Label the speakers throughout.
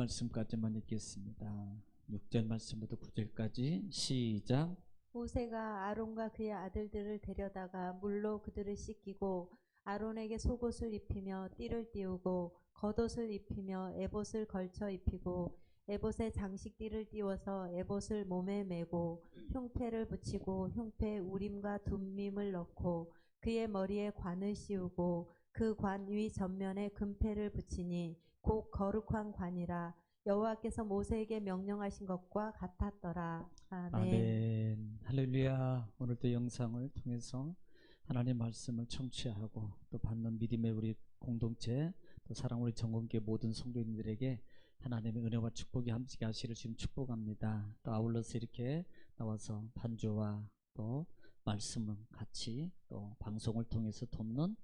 Speaker 1: 말씀까지만 읽겠습니다. 6절 말씀부터 9절까지 시작.
Speaker 2: 모세가 아론과 그의 아들들을 데려다가 물로 그들을 씻기고 아론에게 속옷을 입히며 띠를 띄우고 겉옷을 입히며 에봇을 걸쳐 입히고 에봇에 장식띠를 띄워서 에봇을 몸에 메고 흉패를 붙이고 흉패에 우림과 둠밈을 넣고 그의 머리에 관을 씌우고 그 관 위 전면에 금패를 붙이니 곧 거룩한 관이라. 여호와께서 모세에게 명령하신 것과 같았더라. 아멘.
Speaker 1: 아멘. 할렐루야. 오늘도 영상을 통해서 하나님 말씀을 청취하고 또 받는 믿음의 우리 공동체, 또 사랑 우리 정원교회 모든 성도님들에게 하나님의 은혜와 축복이 함께 하시기를 지금 축복합니다. 또 아울러서 이렇게 나와서 반주와 또 말씀을 같이 또 방송을 통해서 돕는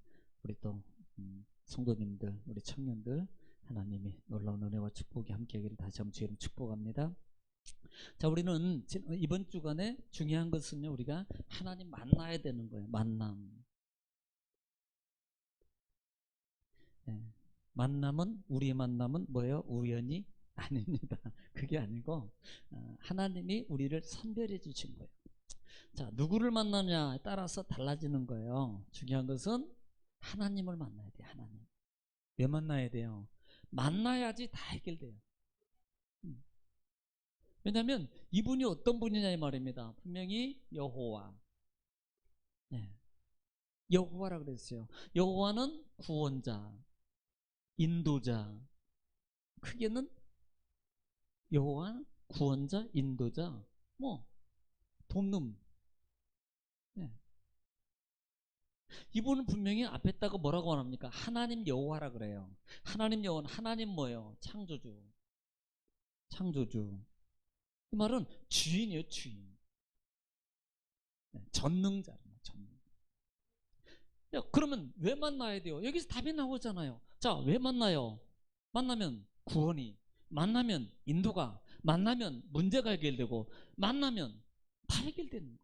Speaker 1: 우리 또 성도님들, 우리 청년들, 하나님이 놀라운 은혜와 축복이 함께 하기를 다시 한번 주님 축복합니다. 자, 우리는 이번 주간에 중요한 것은요, 우리가 하나님 만나야 되는 거예요. 만남. 네. 만남은, 우리의 만남은 뭐예요? 우연이 아닙니다. 그게 아니고 하나님이 우리를 선별해 주신 거예요. 자, 누구를 만나냐에 따라서 달라지는 거예요. 중요한 것은 하나님을 만나야 돼요. 하나님. 왜 만나야 돼요? 만나야지 다 해결돼요. 왜냐하면 이분이 어떤 분이냐 이 말입니다. 분명히 여호와, 네. 여호와라 그랬어요. 여호와는 구원자, 인도자. 크게는 여호와, 구원자, 인도자, 뭐 돕는. 네. 이분은 분명히 앞에다가 뭐라고 합니까? 하나님 여호와라 그래요. 하나님 여호와, 하나님 뭐예요? 창조주. 창조주. 그 말은 주인이에요, 주인. 네. 전능자입니다. 전능. 야, 그러면 왜 만나야 돼요? 여기서 답이 나오잖아요. 자, 왜 만나요? 만나면 구원이, 만나면 인도가, 만나면 문제가 해결되고, 만나면 다 해결되는 거예요.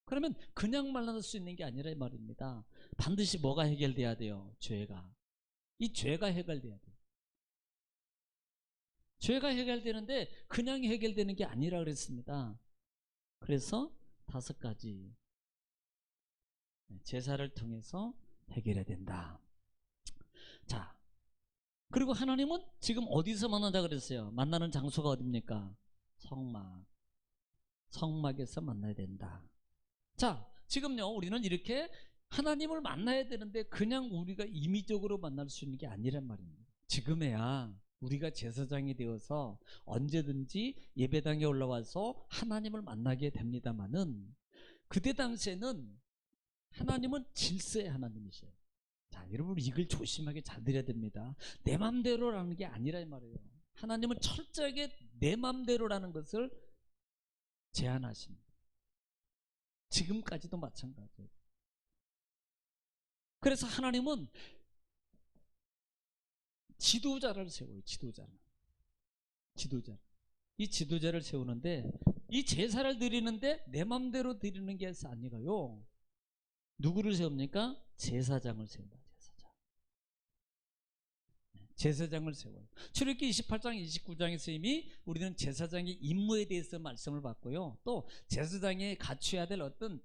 Speaker 1: 그러면 그냥 만날 수 있는 게 아니라 이 말입니다. 반드시 뭐가 해결돼야 돼요? 죄가. 이 죄가 해결돼야 돼요. 죄가 해결되는데 그냥 해결되는 게 아니라 그랬습니다. 그래서 5가지 제사를 통해서 해결해야 된다. 자, 그리고 하나님은 지금 어디서 만난다 그랬어요? 만나는 장소가 어딥니까? 성막. 성막에서 만나야 된다. 자, 지금요, 우리는 이렇게 하나님을 만나야 되는데 그냥 우리가 임의적으로 만날 수 있는 게 아니란 말입니다. 지금에야 우리가 제사장이 되어서 언제든지 예배당에 올라와서 하나님을 만나게 됩니다만은, 그때 당시에는 하나님은 질서의 하나님이셔요. 자, 여러분 이걸 조심하게 잘 들어야 됩니다. 내 맘대로라는 게 아니라 이 말이에요. 하나님은 철저하게 내 맘대로라는 것을 제한하십니다. 지금까지도 마찬가지예요. 그래서 하나님은 지도자를 세워요. 지도자. 이 지도자를 세우는데, 이 제사를 드리는데 내 맘대로 드리는 게 아니고요. 누구를 세웁니까? 제사장을 세운다. 제사장을 세워요. 출애굽기 28장 29장에서 이미 우리는 제사장의 임무에 대해서 말씀을 받고요. 또 제사장이 갖춰야 될 어떤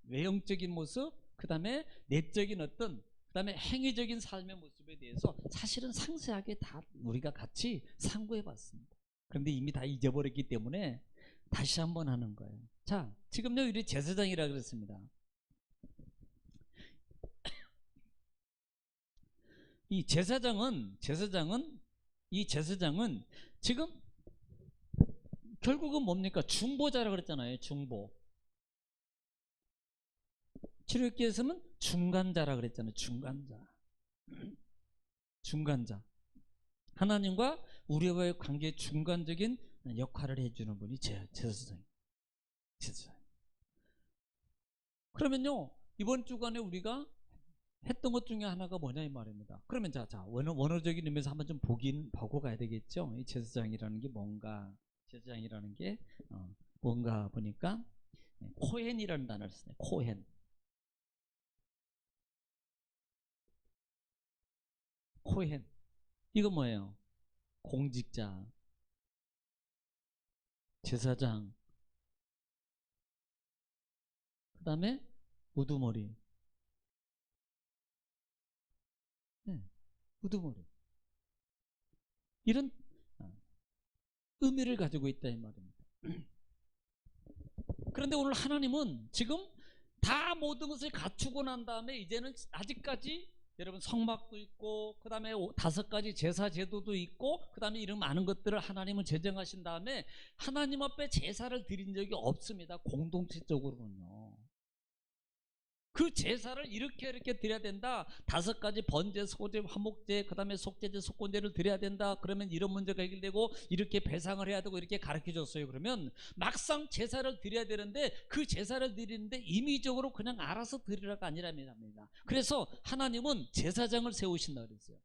Speaker 1: 외형적인 모습, 그 다음에 내적인 어떤, 그 다음에 행위적인 삶의 모습에 대해서 사실은 상세하게 다 우리가 같이 상고해 봤습니다. 그런데 이미 다 잊어버렸기 때문에 다시 한번 하는 거예요. 자, 지금요, 우리 제사장이라 그랬습니다. 이 제사장은 지금 결국은 뭡니까? 중보자라 그랬잖아요. 중보. 출애굽기에서는 중간자라 그랬잖아요. 중간자. 하나님과 우리와의 관계의 중간적인 역할을 해주는 분이 제사장이에요. 그러면요, 이번 주간에 우리가 했던 것 중에 하나가 뭐냐 이 말입니다. 그러면 자 원어적인 의미에서 한번 좀 보고 가야 되겠죠. 이 제사장이라는 게 뭔가, 제사장이라는 게 뭔가 보니까 코헨이라는 단어를 쓰네요. 코헨. 이거 뭐예요? 공직자, 제사장, 그 다음에 우두머리. 네, 우두머리. 이런 의미를 가지고 있다 이 말입니다. 그런데 오늘 하나님은 지금 다 모든 것을 갖추고 난 다음에 이제는 아직까지 여러분 성막도 있고 그 다음에 5가지 제사 제도도 있고 그 다음에 이런 많은 것들을 하나님은 제정하신 다음에 하나님 앞에 제사를 드린 적이 없습니다. 공동체적으로는요. 그 제사를 이렇게 드려야 된다. 5가지 번제, 소제, 화목제, 그 다음에 속죄제, 속건제를 드려야 된다. 그러면 이런 문제가 해결되고 이렇게 배상을 해야 되고 이렇게 가르쳐 줬어요. 그러면 막상 제사를 드려야 되는데 그 제사를 드리는데 임의적으로 그냥 알아서 드리라가 아니랍니다. 그래서 하나님은 제사장을 세우신다 그랬어요.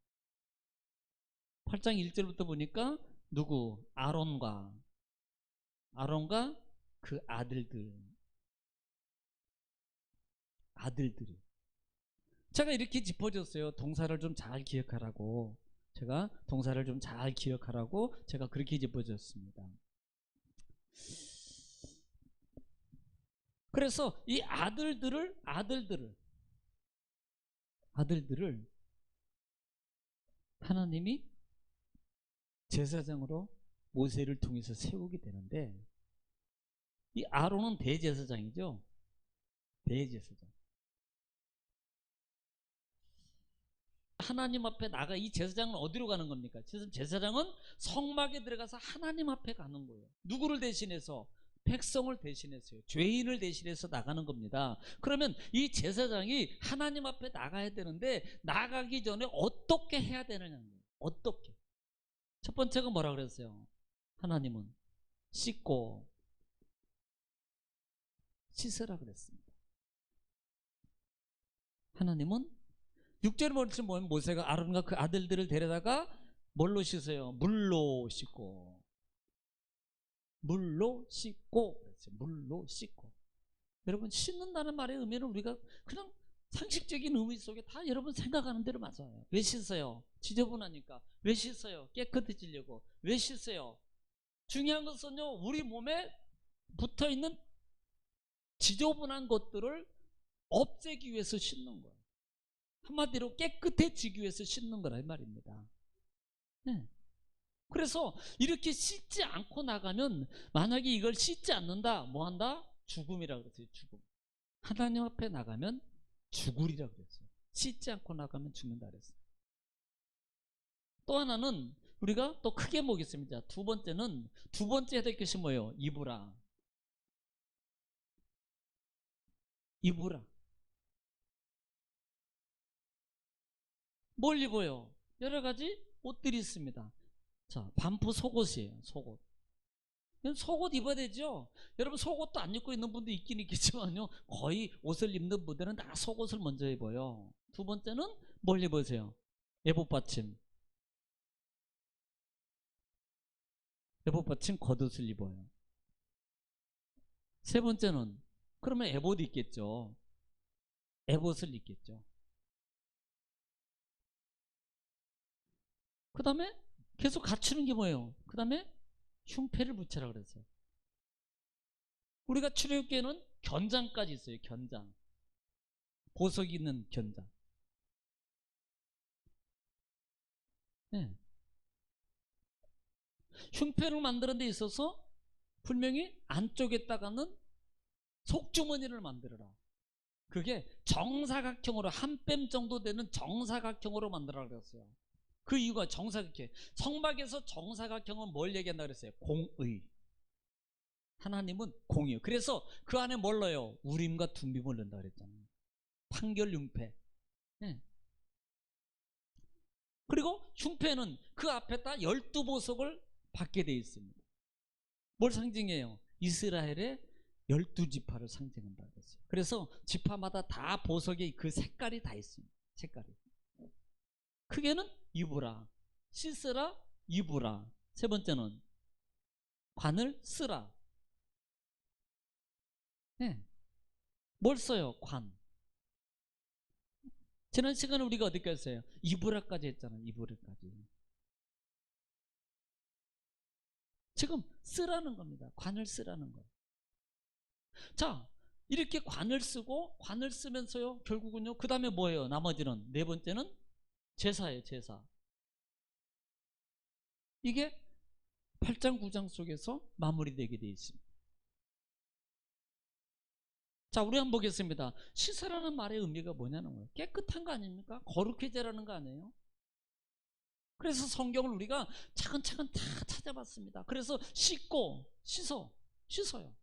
Speaker 1: 8장 1절부터 보니까 누구? 아론과 그 아들들이. 제가 이렇게 짚어줬어요. 동사를 좀 잘 기억하라고. 제가 그렇게 짚어줬습니다. 그래서 이 아들들을 하나님이 제사장으로 모세를 통해서 세우게 되는데, 이 아론은 대제사장이죠. 대제사장. 하나님 앞에 나가. 이 제사장은 어디로 가는 겁니까? 제사장은 성막에 들어가서 하나님 앞에 가는 거예요. 누구를 대신해서? 백성을 대신해서요. 죄인을 대신해서 나가는 겁니다. 그러면 이 제사장이 하나님 앞에 나가야 되는데 나가기 전에 어떻게 해야 되느냐는 거예요. 어떻게? 첫 번째가 뭐라 그랬어요? 하나님은 씻고 씻으라 그랬습니다. 하나님은 6절에 보면 모세가 아론과 그 아들들을 데려다가 뭘로 씻어요? 물로 씻고. 여러분, 씻는다는 말의 의미는 우리가 그냥 상식적인 의미 속에 다 여러분 생각하는 대로 맞아요. 왜 씻어요? 지저분하니까. 왜 씻어요? 깨끗해지려고. 왜 씻어요? 중요한 것은요, 우리 몸에 붙어있는 지저분한 것들을 없애기 위해서 씻는 거예요. 한마디로 깨끗해지기 위해서 씻는 거라 이 말입니다. 네. 그래서 이렇게 씻지 않고 나가면, 만약에 이걸 씻지 않는다, 뭐 한다? 죽음이라 그랬어요. 죽음. 하나님 앞에 나가면 죽으리라 그랬어요. 씻지 않고 나가면 죽는다 그랬어요. 또 하나는 우리가 또 크게 보겠습니다. 두 번째 해야 될 것이 뭐예요? 입으라. 뭘 입어요? 여러 가지 옷들이 있습니다. 자, 반프 속옷이에요. 속옷 입어야 되죠. 여러분, 속옷도 안 입고 있는 분도 있긴 있겠지만요, 거의 옷을 입는 분들은 다 속옷을 먼저 입어요. 두 번째는 뭘 입으세요? 에봇받침 겉옷을 입어요. 세 번째는, 그러면 에봇이 있겠죠. 에봇을 입겠죠. 그 다음에 계속 갖추는 게 뭐예요? 그 다음에 흉패를 붙여라 그랬어요. 우리가 출애굽기에는 견장까지 있어요. 견장. 보석이 있는 견장. 네. 흉패를 만드는 데 있어서 분명히 안쪽에다가는 속주머니를 만들어라. 그게 정사각형으로 한 뼘 정도 되는 정사각형으로 만들어라 그랬어요. 그 이유가 정사각형. 성막에서 정사각형은 뭘 얘기한다 그랬어요? 공의. 하나님은 공이에요. 그래서 그 안에 뭘 넣어요? 우림과 둠빔을 넣는다 그랬잖아요. 판결 흉패. 네. 그리고 흉패는 그 앞에다 12보석을 받게 되어 있습니다. 뭘 상징해요? 이스라엘의 12지파를 상징한다 그랬어요. 그래서 지파마다 다 보석의 그 색깔이 다 있습니다. 색깔이. 크게는 입으라, 씻으라, 입으라. 세 번째는 관을 쓰라. 네. 뭘 써요? 관. 지난 시간에 우리가 어디까지 했어요? 입으라까지 했잖아요. 입으라까지. 지금 쓰라는 겁니다. 관을 쓰라는 거예요. 자, 이렇게 관을 쓰고 관을 쓰면서요, 결국은요, 그 다음에 뭐예요? 나머지는 네 번째는 제사예요. 제사. 이게 8장 9장 속에서 마무리되게 되어 있습니다. 자, 우리 한번 보겠습니다. 씻으라는 말의 의미가 뭐냐는 거예요. 깨끗한 거 아닙니까? 거룩해지라는 거 아니에요? 그래서 성경을 우리가 차근차근 다 찾아봤습니다. 그래서 씻고 씻어요.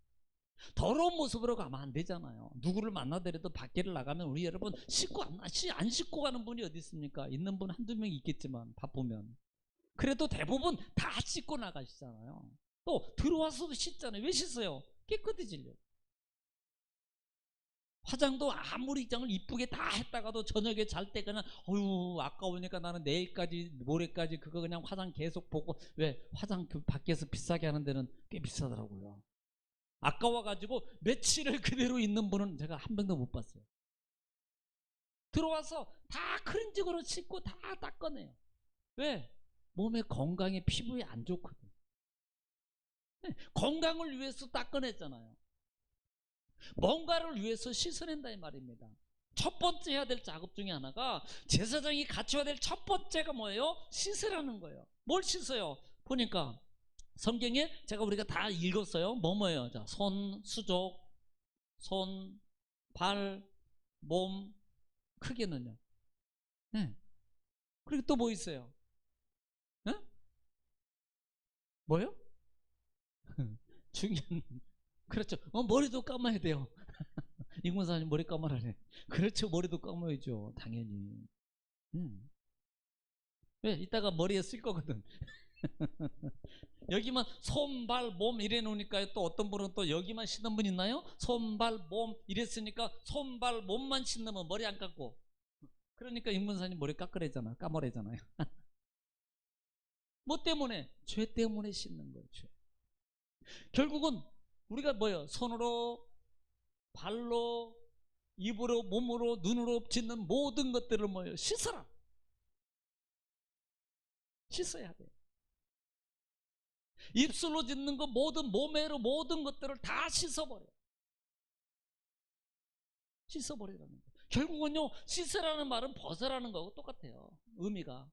Speaker 1: 더러운 모습으로 가면 안 되잖아요. 누구를 만나더라도 밖에를 나가면 우리 여러분 안 씻고 가는 분이 어디 있습니까? 있는 분 한두 명 있겠지만 바쁘면. 그래도 대부분 다 씻고 나가시잖아요. 또 들어와서도 씻잖아요. 왜 씻어요? 깨끗해지려고. 화장도 아무리 장을 이쁘게 다 했다가도 저녁에 잘 때 그냥 어휴 아까우니까 나는 내일까지 모레까지 그거 그냥 화장 계속 보고. 왜? 화장 그 밖에서 비싸게 하는 데는 꽤 비싸더라고요. 아까워가지고 며칠을 그대로 있는 분은 제가 한 명도 못 봤어요. 들어와서 다 크린징으로 씻고 다 닦아내요. 왜? 몸의 건강에 피부에 안 좋거든. 건강을 위해서 닦아냈잖아요. 뭔가를 위해서 씻어낸다 이 말입니다. 첫 번째 해야 될 작업 중에 하나가, 제사장이 갖춰야 될 첫 번째가 뭐예요? 씻으라는 거예요. 뭘 씻어요? 보니까 성경에 우리가 다 읽었어요. 뭐예요? 자, 손, 수족, 손, 발, 몸, 크게는요. 네. 그리고 또 뭐 있어요? 네? 뭐요? 중요한, 그렇죠. 머리도 감아야 돼요. 이군사님 머리 감아라네. 그렇죠. 머리도 감아야죠. 당연히. 왜? 이따가 머리에 쓸 거거든. 여기만 손, 발, 몸 이래 놓으니까 또 어떤 분은 또 여기만 씻는 분 있나요? 손, 발, 몸 이랬으니까 손, 발, 몸만 씻는 머리 안 깎고. 그러니까 임문사님 머리 까머래잖아요. 뭐 때문에? 죄 때문에 씻는 거예요. 죄. 결국은 우리가 뭐예요? 손으로, 발로, 입으로, 몸으로, 눈으로 짓는 모든 것들을 뭐예요? 씻어라. 씻어야 돼요. 입술로 짓는 거 모든 몸에로 모든 것들을 다 씻어버려요. 씻어버리라는 거예요. 결국은요, 씻으라는 말은 벗으라는 거하고 똑같아요. 의미가.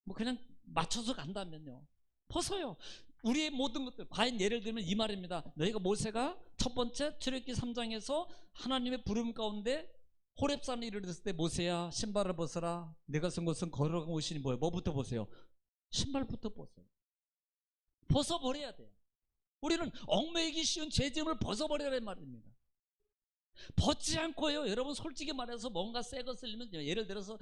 Speaker 1: 뭐 그냥 맞춰서 간다면요, 벗어요. 우리의 모든 것들. 과연 예를 들면 이 말입니다. 너희가 모세가 첫 번째 출애굽기 3장에서 하나님의 부름 가운데 호렙산에 이르렀을 때, 모세야 신발을 벗어라. 내가 쓴 것은 걸어가고 오시니 뭐예요? 뭐부터 벗어요? 신발부터 벗어요. 벗어버려야 돼요. 우리는 얽매이기 쉬운 죄짐을 벗어버리라는 말입니다. 벗지 않고요, 여러분 솔직히 말해서 뭔가 새 것을 입으면, 예를 들어서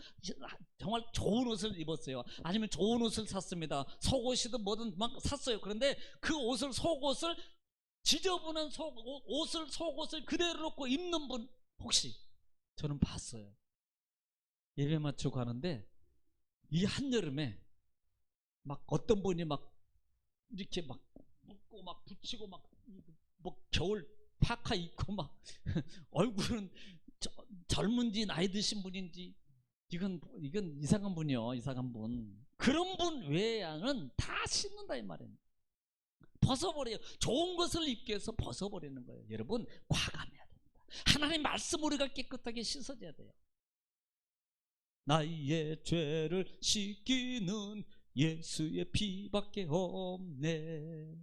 Speaker 1: 정말 좋은 옷을 입었어요. 아니면 좋은 옷을 샀습니다. 속옷이든 뭐든 막 샀어요. 그런데 그 속옷을 지저분한 속옷을 그대로 놓고 입는 분 혹시 저는 봤어요. 예배 마치고 가는데 이 한여름에 막 어떤 분이 막 이렇게 막 묶고 막 붙이고 막 뭐 겨울 파카 입고 막 얼굴은 젊은지 나이 드신 분인지, 이건 이상한 분이요. 이상한 분. 그런 분 외에는 다 씻는다 이 말이에요. 벗어버려요. 좋은 것을 입기 위해서 벗어버리는 거예요. 여러분, 과감해야 됩니다. 하나님 말씀 우리가 깨끗하게 씻어줘야 돼요. 나의 죄를 씻기는 예수의 피밖에 없네.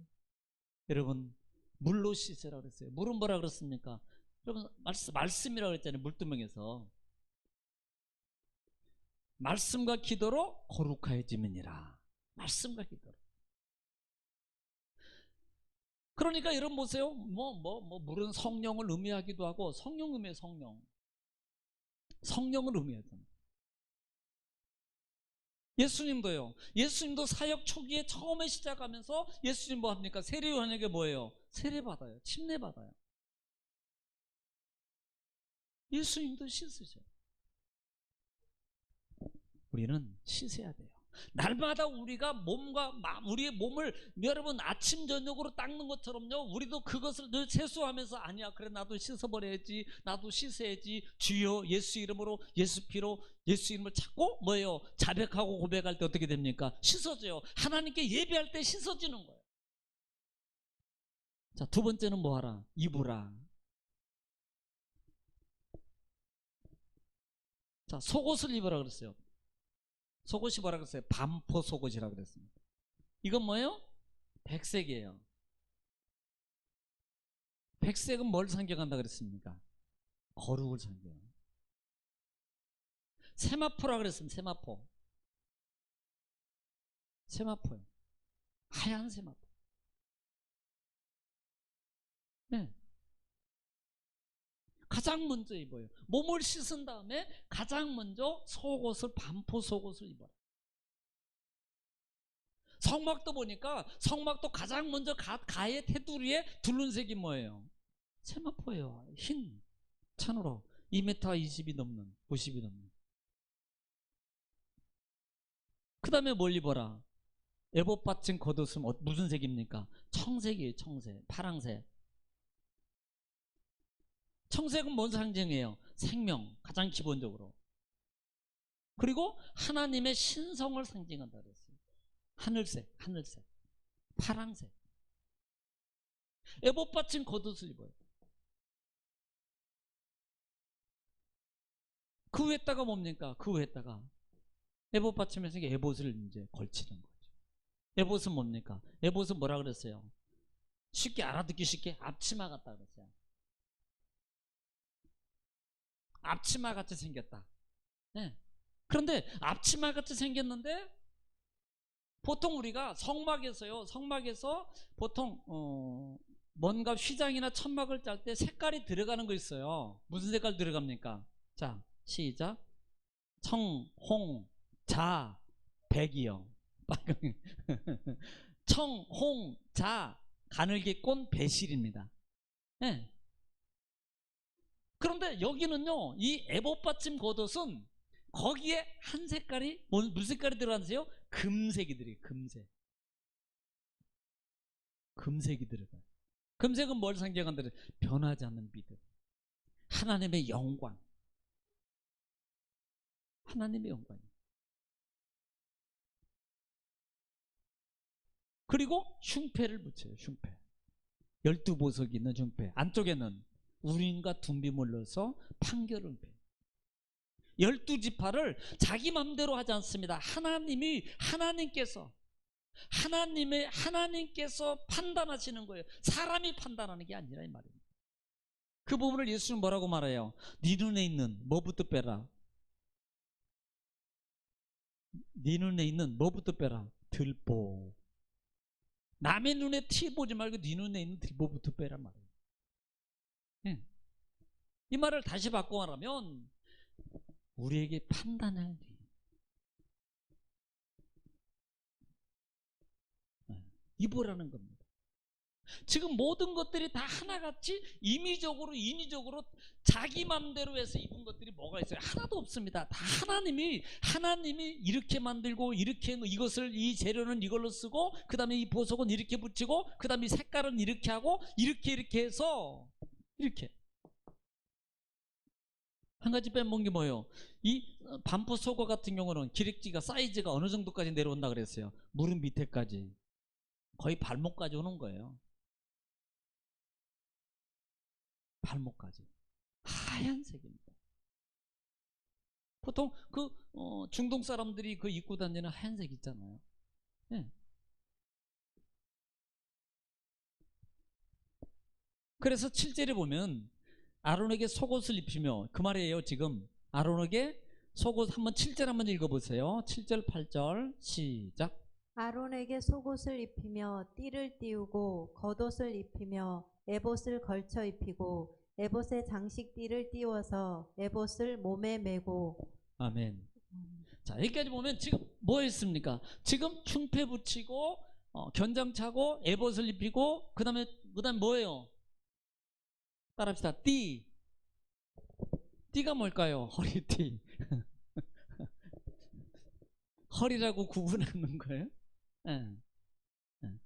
Speaker 1: 여러분, 물로 씻으라 그랬어요. 물은 뭐라 그랬습니까? 여러분, 말씀이라고 그랬잖아요. 물두멍에서. 말씀과 기도로 거룩하여짐이니라. 말씀과 기도로. 그러니까 여러분 보세요. 물은 성령을 의미하기도 하고, 성령 의미해요. 성령을 의미하잖아요. 예수님도 사역 초기에 처음에 시작하면서 예수님 뭐 합니까? 세례 요한에게 뭐예요? 세례 받아요. 침례 받아요. 예수님도 씻으셔요. 우리는 씻어야 돼요. 날마다 우리가 우리의 몸을 여러분 아침 저녁으로 닦는 것처럼요, 우리도 그것을 늘 세수하면서 아니야 그래 나도 씻어버려야지, 나도 씻어야지, 주여 예수 이름으로 예수 피로 예수 이름을 찾고 뭐예요? 자백하고 고백할 때 어떻게 됩니까? 씻어져요. 하나님께 예배할 때 씻어지는 거예요. 자, 두 번째는 뭐하라? 입으라. 자, 속옷을 입으라 그랬어요. 속옷이 뭐라 그랬어요? 반포 속옷이라고 그랬습니다. 이건 뭐예요? 백색이에요. 백색은 뭘 상징한다 그랬습니까? 거룩을 상징해요. 세마포라 그랬습니다. 세마포. 세마포요. 하얀 세마포. 네. 가장 먼저 입어요. 몸을 씻은 다음에 가장 먼저 속옷을 반포 속옷을 입어요. 성막도 보니까 성막도 가장 먼저 가의 테두리에 두른 색이 뭐예요? 세마포예요. 흰 천으로 2m 20이 넘는 50이 넘는. 그 다음에 뭘 입어라? 에봇 받친 겉옷은 무슨 색입니까? 청색이에요. 청색. 파랑색. 청색은 뭔 상징이에요? 생명. 가장 기본적으로. 그리고 하나님의 신성을 상징한다 그랬어요. 하늘색, 하늘색, 파랑색. 에봇 받친 겉옷을 입어요. 그 위에다가 뭡니까? 그 위에다가 에봇 받치면서 에봇을 이제 걸치는 거죠. 에봇은 뭡니까? 에봇은 뭐라 그랬어요? 쉽게 알아듣기 쉽게 앞치마 같다 그랬어요. 앞치마 같이 생겼다. 네. 그런데 앞치마 같이 생겼는데 보통 우리가 성막에서요, 성막에서 보통 뭔가 휘장이나 천막을 짤 때 색깔이 들어가는 거 있어요. 무슨 색깔 들어갑니까? 자, 시작. 청, 홍, 자, 백이요. 청, 홍, 자, 가늘게 꼰 배실입니다. 네. 그런데 여기는요, 이 에봇 받침 겉옷은 거기에 한 색깔이 무슨 색깔이 들어가세요? 금색이 들어가요. 금색. 금색이 들어가요. 금색은 뭘 상징한다? 변하지 않는 믿음. 하나님의 영광. 하나님의 영광. 그리고 흉패를 붙여요. 흉패. 12보석이 있는 흉패. 안쪽에는 우린과 둠비물 넣어서 판결을 펴요. 12지파를 자기 맘대로 하지 않습니다. 하나님께서 판단하시는 거예요. 사람이 판단하는 게 아니라 이 말입니다. 그 부분을 예수는 뭐라고 말해요? 네 눈에 있는 뭐부터 빼라? 네 눈에 있는 뭐부터 빼라? 들보. 남의 눈에 티 보지 말고 네 눈에 있는 들보부터 빼라 말이에요. 네. 이 말을 다시 바꿔 말하면 우리에게 판단할 입으라는 겁니다. 지금 모든 것들이 다 하나같이 임의적으로 인위적으로 자기 맘대로 해서 입은 것들이 뭐가 있어요? 하나도 없습니다. 다 하나님이 이렇게 만들고 이렇게 이것을 이 재료는 이걸로 쓰고 그 다음에 이 보석은 이렇게 붙이고 그 다음에 이 색깔은 이렇게 하고 이렇게 해서 이렇게 한 가지 빼먹은 게 뭐예요? 이 반포 속옷 같은 경우는 기력지가 사이즈가 어느 정도까지 내려온다 그랬어요? 무릎 밑에까지 거의 발목까지 오는 거예요. 발목까지 하얀색입니다. 보통 그 중동 사람들이 그 입고 다니는 하얀색 있잖아요. 네. 그래서 7절에 보면 아론에게 속옷을 입히며 그 말이에요. 지금 아론에게 속옷 한번 7절 한번 읽어보세요. 7절 8절 시작.
Speaker 2: 아론에게 속옷을 입히며 띠를 띄우고 겉옷을 입히며 에봇을 걸쳐 입히고 에봇에 장식띠를 띄워서 에봇을 몸에 메고.
Speaker 1: 아멘. 자, 여기까지 보면 지금 뭐 했습니까? 지금 흉패 붙이고 견장 차고 에봇을 입히고 그다음에 뭐예요? 따라합시다. 띠가 뭘까요? 허리띠. 허리라고 구분하는 거예요. 예. 예.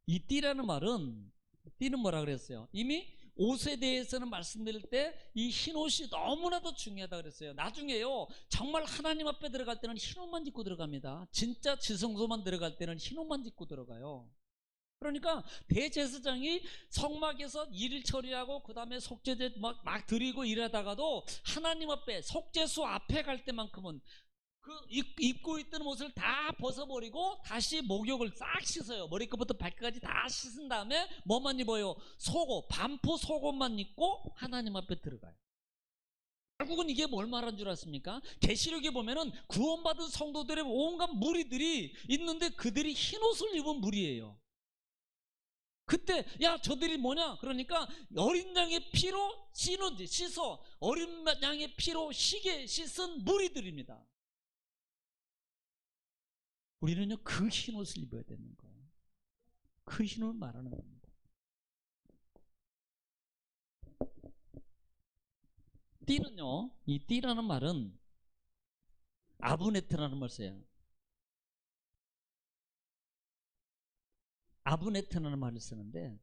Speaker 1: 이 띠라는 말은, 띠는 뭐라 그랬어요? 이미 옷에 대해서는 말씀드릴 때 이 흰 옷이 너무나도 중요하다 그랬어요. 나중에요, 정말 하나님 앞에 들어갈 때는 흰 옷만 입고 들어갑니다. 진짜 지성소만 들어갈 때는 흰 옷만 입고 들어가요. 그러니까 대제사장이 성막에서 일을 처리하고 그 다음에 속죄제 막 드리고 이러다가도 하나님 앞에 속죄소 앞에 갈 때만큼은 그 입고 있던 옷을 다 벗어버리고 다시 목욕을 싹 씻어요. 머리끝부터 발끝까지 다 씻은 다음에 뭐만 입어요? 속옷, 반포 속옷만 입고 하나님 앞에 들어가요. 결국은 이게 뭘 말하는 줄 아십니까? 계시록에 보면은 구원받은 성도들의 온갖 무리들이 있는데 그들이 흰 옷을 입은 무리예요. 그때 야 저들이 뭐냐? 그러니까 어린 양의 피로 씻어 어린 양의 피로 시게 씻은 무리들입니다. 우리는요 그 흰 옷을 입어야 되는 거예요. 그 흰 옷을 말하는 겁니다. 띠는요, 이 띠라는 말은 아브네트라는 말 써요. 아브네트라는 말을 쓰는데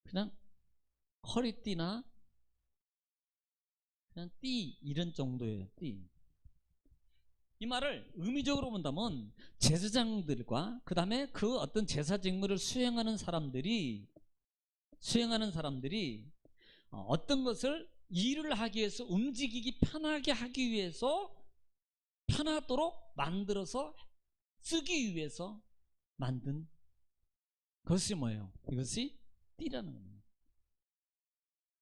Speaker 1: 그냥 허리띠나 그냥 띠 이런 정도예요. 띠. 이 말을 의미적으로 본다면 제사장들과 그 다음에 그 어떤 제사 직무를 수행하는 사람들이 어떤 것을 일을 하기 위해서 움직이기 편하게 하기 위해서 편하도록 만들어서 쓰기 위해서 만든 것이 뭐예요? 이것이 띠라는 겁니다.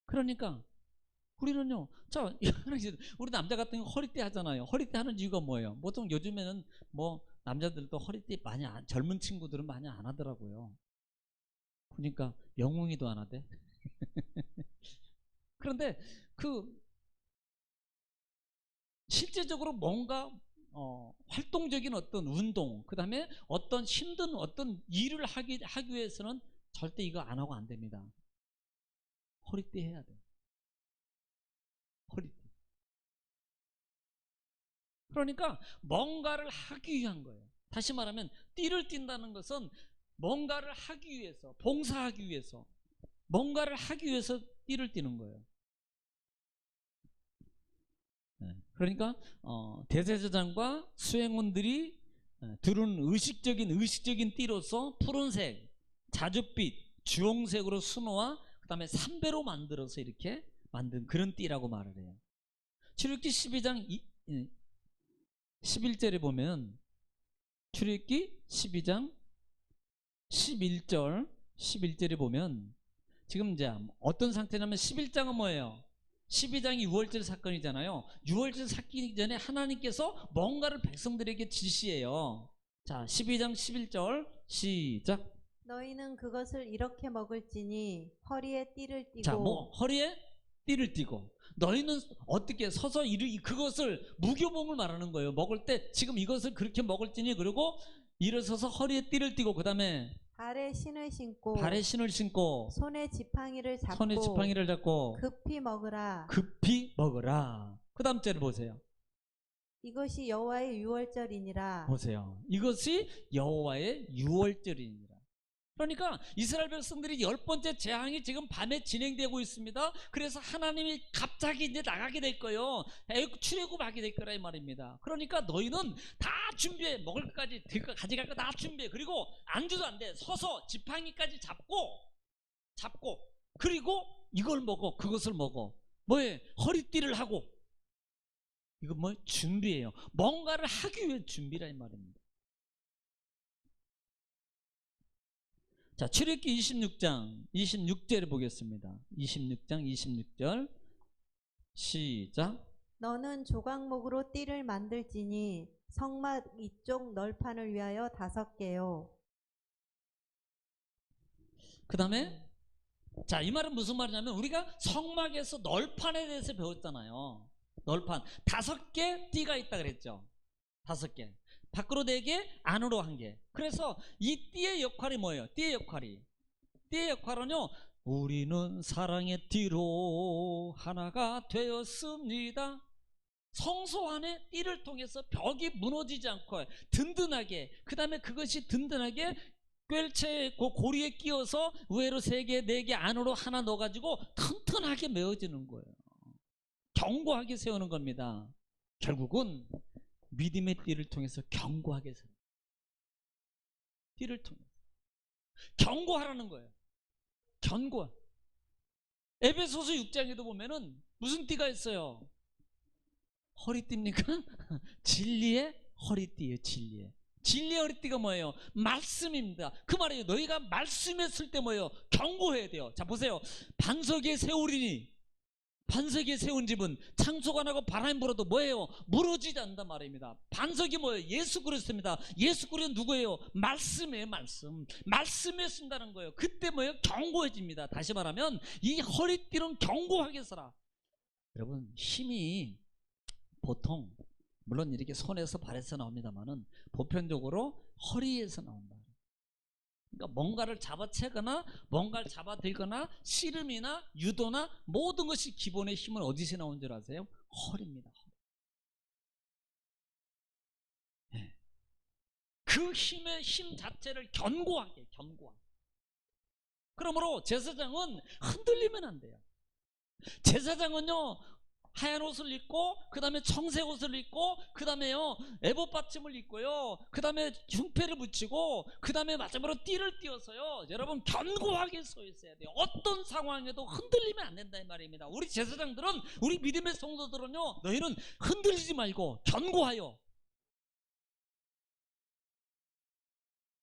Speaker 1: 그러니까 우리는요, 자, 우리 남자 같은 경우 허리띠 하잖아요. 허리띠 하는 이유가 뭐예요? 보통 요즘에는 뭐 남자들도 허리띠 많이 젊은 친구들은 많이 안 하더라고요. 그러니까 영웅이도 안 하대. 그런데 그 실제적으로 뭔가 활동적인 어떤 운동, 그 다음에 어떤 힘든 어떤 일을 하기 위해서는 절대 이거 안 하고 안 됩니다. 허리띠 해야 돼. 허리띠. 그러니까 뭔가를 하기 위한 거예요. 다시 말하면 띠를 띈다는 것은 뭔가를 하기 위해서, 봉사하기 위해서, 뭔가를 하기 위해서 띠를 띠는 거예요. 그러니까 대제사장과 수행원들이 두른 의식적인 띠로서 푸른색, 자줏빛, 주홍색으로 수놓아 그 다음에 삼배로 만들어서 이렇게 만든 그런 띠라고 말을 해요. 출애굽기 12장 11절에 보면 출애굽기 12장 11절에 보면 지금 이제 어떤 상태냐면 11장은 뭐예요? 12장이 6월절 사건이잖아요. 6월절 사건이 전에 하나님께서 뭔가를 백성들에게 지시해요. 자, 12장 11절 시작.
Speaker 2: 너희는 그것을 이렇게 먹을지니 허리에 띠를 띠고.
Speaker 1: 자, 뭐 허리에 띠를 띠고. 너희는 어떻게 서서 그것을 무교봉을 말하는 거예요. 먹을 때 지금 이것을 그렇게 먹을지니 그리고 일어서서 허리에 띠를 띠고 그 다음에
Speaker 2: 발에 신을 신고 손에 지팡이를 잡고 급히 먹으라.
Speaker 1: 그 다음 절을 보세요.
Speaker 2: 이것이 여호와의 유월절이니라.
Speaker 1: 보세요. 이것이 여호와의 유월절이니라. 그러니까 이스라엘 백성들이 10번째 재앙이 지금 밤에 진행되고 있습니다. 그래서 하나님이 갑자기 이제 나가게 될 거예요. 출애굽하게 될 거라 이 말입니다. 그러니까 너희는 다 준비해. 먹을 것까지 가져갈 거 다 준비해. 그리고 앉아도 안 돼. 서서 지팡이까지 잡고 그리고 이걸 먹어. 그것을 먹어. 뭐해? 허리띠를 하고. 이거 뭐 준비예요. 뭔가를 하기 위해 준비라 이 말입니다. 자, 출애굽기 26장 26절을 보겠습니다. 26장 26절 시작.
Speaker 2: 너는 조각목으로 띠를 만들지니 성막 이쪽 널판을 위하여 5개요.
Speaker 1: 그 다음에 자, 이 말은 무슨 말이냐면 우리가 성막에서 널판에 대해서 배웠잖아요. 널판 5개 띠가 있다 그랬죠. 5개. 밖으로 4개, 안으로 1개. 그래서 이 띠의 역할이 뭐예요? 띠의 역할은요, 우리는 사랑의 띠로 하나가 되었습니다. 성소 안에 띠를 통해서 벽이 무너지지 않고 든든하게, 그 다음에 그것이 든든하게 꿰체 고리에 끼어서 외로 3개, 4개 안으로 하나 넣어가지고 튼튼하게 메어지는 거예요. 견고하게 세우는 겁니다. 결국은 믿음의 띠를 통해서 견고하게 세우는 거예요. 띠를 통해서 견고하라는 거예요. 견고. 에베소서 6장에도 보면은 무슨 띠가 있어요? 허리띠입니까? 진리의 허리띠예요. 진리의 허리띠가 뭐예요? 말씀입니다. 그 말이에요. 너희가 말씀에 쓸 때 뭐예요? 견고해야 돼요. 자, 보세요. 반석에 세우리니, 반석에 세운 집은 창소가 나고 바람이 불어도 뭐예요? 무너지지 않는단 말입니다. 반석이 뭐예요? 예수 그리스도입니다. 예수 그리스도는 누구예요? 말씀이에요. 말씀에 쓴다는 거예요. 그때 뭐예요? 견고해집니다. 다시 말하면 이 허리띠는 견고하게 서라. 여러분, 힘이 보통 물론 이렇게 손에서 발에서 나옵니다만은 보편적으로 허리에서 나온다. 그러니까 뭔가를 잡아채거나 뭔가를 잡아들거나 씨름이나 유도나 모든 것이 기본의 힘은 어디서 나온 줄 아세요? 허리입니다. 네. 그 힘 자체를 견고하게. 그러므로 제사장은 흔들리면 안 돼요. 제사장은요, 하얀 옷을 입고, 그 다음에 청색 옷을 입고, 그 다음에요 에봇 받침을 입고요, 그 다음에 흉패를 붙이고, 그 다음에 마지막으로 띠를 띄어서요, 여러분 견고하게 서 있어야 돼요. 어떤 상황에도 흔들리면 안 된다 이 말입니다. 우리 제사장들은, 우리 믿음의 성도들은요, 너희는 흔들리지 말고 견고하여.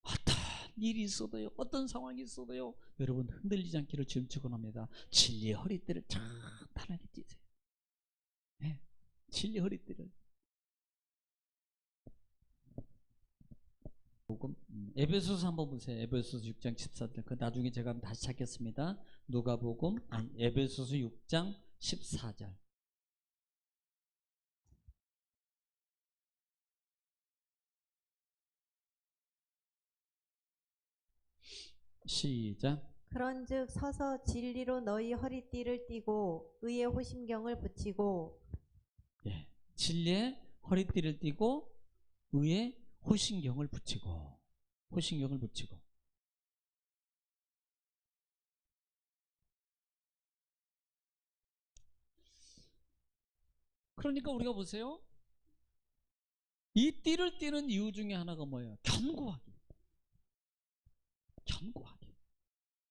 Speaker 1: 어떤 일이 있어도요, 어떤 상황이 있어도요, 여러분 흔들리지 않기를 주님 축원합니다. 진리의 허리띠를 단단하게 띠세요. 네, 진리 허리띠를. 에베소서 한번 보세요. 에베소서 6장 14절. 그 나중에 제가 다시 찾겠습니다. 누가복음, 에베소서 6장 14절. 시작.
Speaker 2: 그런즉 서서 진리로 너희 허리띠를 띠고 의의 호심경을 붙이고.
Speaker 1: 예, 진리의 허리띠를 띠고 의의 호신경을 붙이고. 그러니까 우리가 보세요. 이 띠를 띠는 이유 중에 하나가 뭐예요? 견고하게.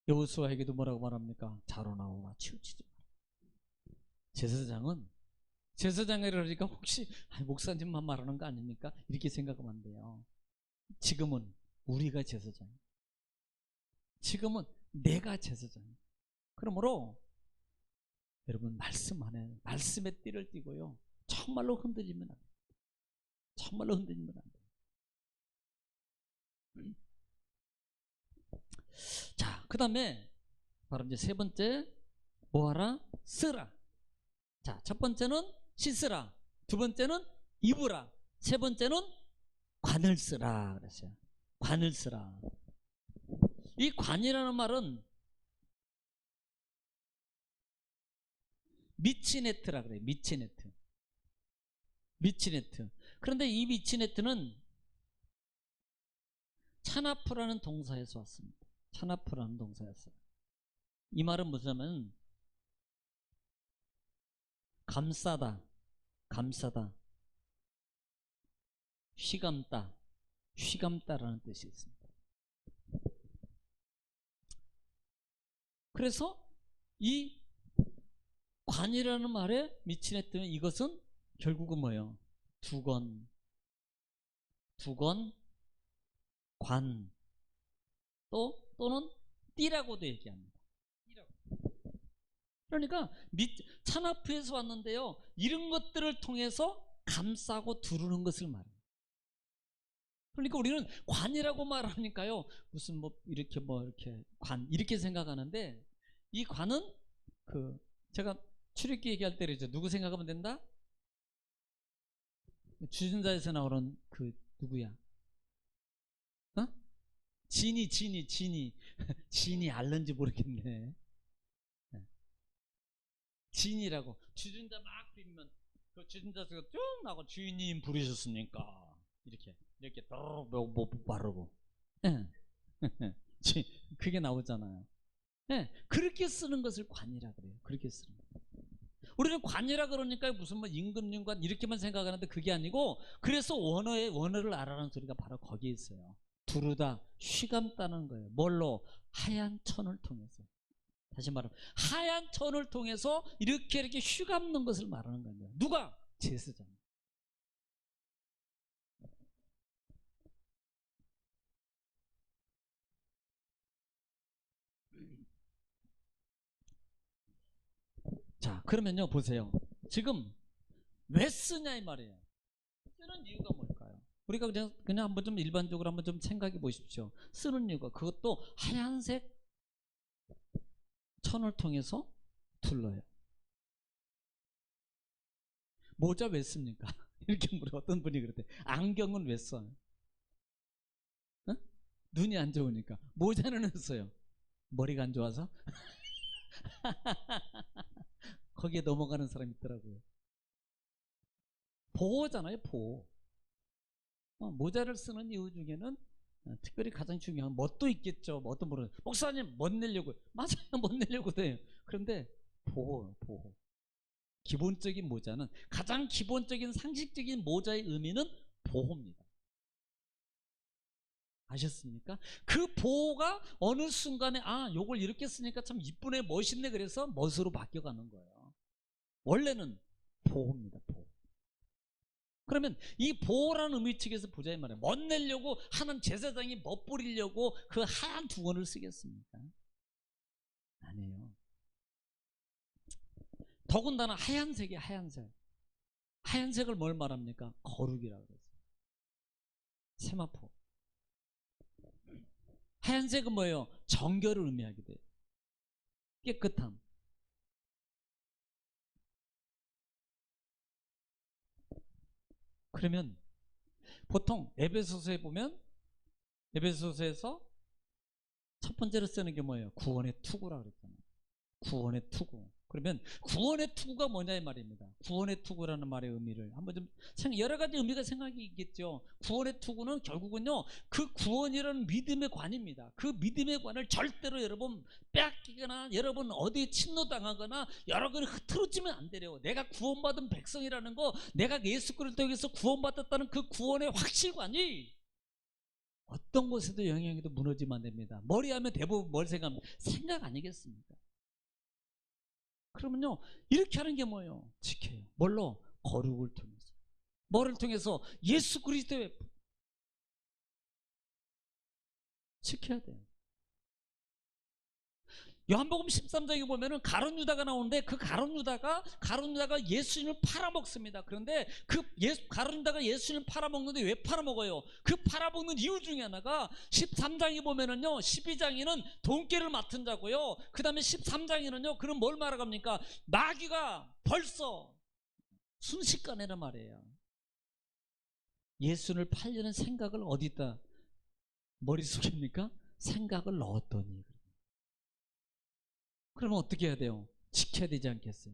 Speaker 1: 여호수아에게도 뭐라고 말합니까? 자로나오라, 치우치지 마라. 제사장이라 그러니까 혹시 목사님만 말하는 거 아닙니까? 이렇게 생각하면 안 돼요. 지금은 우리가 제사장, 지금은 내가 제사장. 그러므로 여러분 말씀 안에, 말씀의 띠를 띠고요, 정말로 흔들리면 안 돼요. 자, 그 다음에 바로 이제 세 번째, 뭐하라? 쓰라. 자, 첫 번째는 씻으라, 두 번째는 입으라, 세 번째는 관을 쓰라 그랬어요. 관을 쓰라. 이 관이라는 말은 미치네트라 그래요. 미치네트. 그런데 이 미치네트는 차나프라는 동사에서 왔습니다. 차나프라는 동사였어요. 이 말은 뭐냐면 감싸다, 휘감다라는 뜻이 있습니다. 그래서 이 관이라는 말에 미치네트는 이것은 결국은 뭐예요? 두건, 관, 또는 띠라고도 얘기합니다. 그러니까 차나프에서 왔는데요, 이런 것들을 통해서 감싸고 두르는 것을 말합니다. 그러니까 우리는 관이라고 말하니까요, 무슨 이렇게 관 이렇게 생각하는데, 이 관은 제가 출애굽기 얘기할 때 그랬죠. 누구 생각하면 된다? 주전자에서 나오는 누구야? 진이 진이 알는지 모르겠네. 진이라고. 주전자 막 비면 그 진자세가 쭉 나고 주인님 부르셨으니까 이렇게 뭐 바르고 예. 그게 나오잖아요. 예. 그렇게 쓰는 것을 관이라 그래요. 그렇게 쓰는 거. 우리는 관이라 그러니까 무슨 뭐 임금님관 이렇게만 생각하는데 그게 아니고 그래서 원어를 알아라는 소리가 바로 거기에 있어요. 두루다 쉬감따는 거예요. 뭘로? 하얀 천을 통해서. 다시 말하면 하얀 천을 통해서 이렇게 휴감는 것을 말하는 거예요. 누가? 제사장. 자, 그러면요 보세요. 지금 왜 쓰냐 이 말이에요. 쓰는 이유가 뭘까요? 우리가 그냥 한번 좀 일반적으로 한번 좀 생각해 보십시오. 쓰는 이유가 그것도 하얀색 천을 통해서 둘러요. 모자 왜 씁니까? 이렇게 물어. 어떤 분이 그랬대. 안경은 왜 써요? 어? 눈이 안 좋으니까. 모자는 왜 써요? 머리가 안 좋아서? 거기에 넘어가는 사람이 있더라고요. 보호잖아요, 보호. 모자를 쓰는 이유 중에는 특별히 가장 중요한 멋도 있겠죠. 뭐 어떤 분은 목사님 멋 내려고 맞아요, 멋 내려고 돼요. 그런데 보호. 기본적인 모자는 가장 기본적인 상식적인 모자의 의미는 보호입니다. 아셨습니까? 그 보호가 어느 순간에 요걸 이렇게 쓰니까 참 이쁘네 멋있네 그래서 멋으로 바뀌어가는 거예요. 원래는 보호입니다. 보호. 그러면 이 보호라는 의미 측에서 보자 이 말이에요. 멋 내려고 하는 제사장이 멋 부리려고 그 하얀 두건을 쓰겠습니까? 아니에요. 더군다나 하얀색이에요. 하얀색. 하얀색을 뭘 말합니까? 거룩이라고 그랬어요. 세마포. 하얀색은 뭐예요? 정결을 의미하게 돼요. 깨끗함. 그러면 보통 에베소서에 보면 에베소서에서 첫 번째로 쓰는 게 뭐예요? 구원의 투구라고 그랬잖아요. 구원의 투구. 그러면 구원의 투구가 뭐냐 이 말입니다. 구원의 투구라는 말의 의미를 한번 좀 여러 가지 의미가 생각이 있겠죠. 구원의 투구는 결국은요 그 구원이라는 믿음의 관입니다. 그 믿음의 관을 절대로 여러분 빼앗기거나 여러분 어디에 침노당하거나 여러 가지 흐트러지면 안 되려고. 내가 구원받은 백성이라는 거, 내가 예수 그리스도를 통해서 구원받았다는 그 구원의 확실관이 어떤 곳에도 영향에도 무너지면 안 됩니다. 머리하면 대부분 뭘 생각합니까? 생각 아니겠습니까? 그러면요 이렇게 하는 게 뭐예요? 지켜요. 뭘로? 거룩을 통해서. 뭐를 통해서? 예수 그리스도의 지켜야 돼요. 요한복음 13장에 보면은 가룟 유다가 나오는데 그 가룟 유다가 예수님을 팔아먹습니다. 그런데 가룟 유다가 예수님을 팔아먹는데 왜 팔아먹어요? 그 팔아먹는 이유 중에 하나가 13장에 보면은요 12장에는 돈깨를 맡은 자고요. 그 다음에 13장에는요 그는 뭘 말합니까? 마귀가 벌써 순식간에란 말이에요. 예수를 팔려는 생각을 어디다 머릿속입니까? 생각을 넣었더니. 그러면 어떻게 해야 돼요? 지켜야 되지 않겠어요?